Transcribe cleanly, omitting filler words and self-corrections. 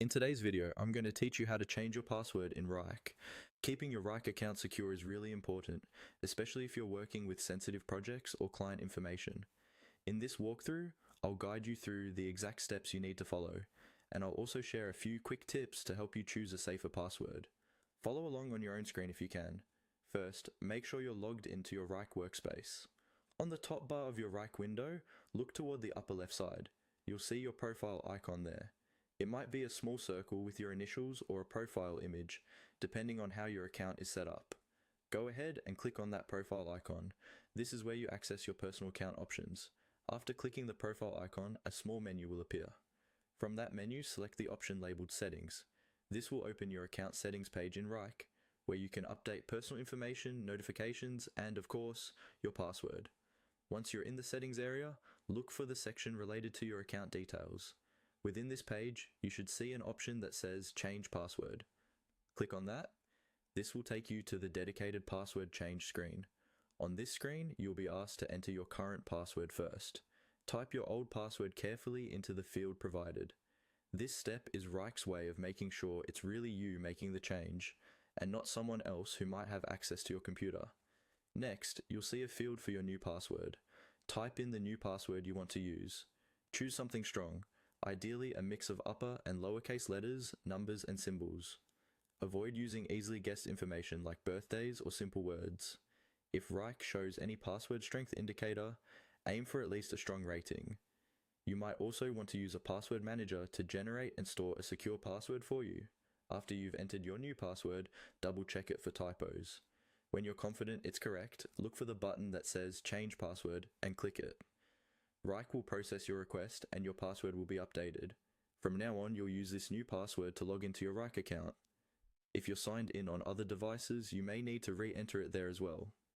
In today's video, I'm going to teach you how to change your password in Wrike. Keeping your Wrike account secure is really important, especially if you're working with sensitive projects or client information. In this walkthrough, I'll guide you through the exact steps you need to follow, and I'll also share a few quick tips to help you choose a safer password. Follow along on your own screen if you can. First, make sure you're logged into your Wrike workspace. On the top bar of your Wrike window, look toward the upper left side. You'll see your profile icon there. It might be a small circle with your initials or a profile image, depending on how your account is set up. Go ahead and click on that profile icon. This is where you access your personal account options. After clicking the profile icon, a small menu will appear. From that menu, select the option labeled Settings. This will open your account settings page in Wrike, where you can update personal information, notifications, and of course, your password. Once you're in the settings area, look for the section related to your account details. Within this page, you should see an option that says Change Password. Click on that. This will take you to the dedicated password change screen. On this screen, you'll be asked to enter your current password first. Type your old password carefully into the field provided. This step is Wrike's way of making sure it's really you making the change, and not someone else who might have access to your computer. Next, you'll see a field for your new password. Type in the new password you want to use. Choose something strong. Ideally a mix of upper and lowercase letters, numbers, and symbols. Avoid using easily guessed information like birthdays or simple words. If Wrike shows any password strength indicator, aim for at least a strong rating. You might also want to use a password manager to generate and store a secure password for you. After you've entered your new password, double check it for typos. When you're confident it's correct, look for the button that says Change Password and click it. Wrike will process your request and your password will be updated. From now on, you'll use this new password to log into your Wrike account. If you're signed in on other devices, you may need to re-enter it there as well.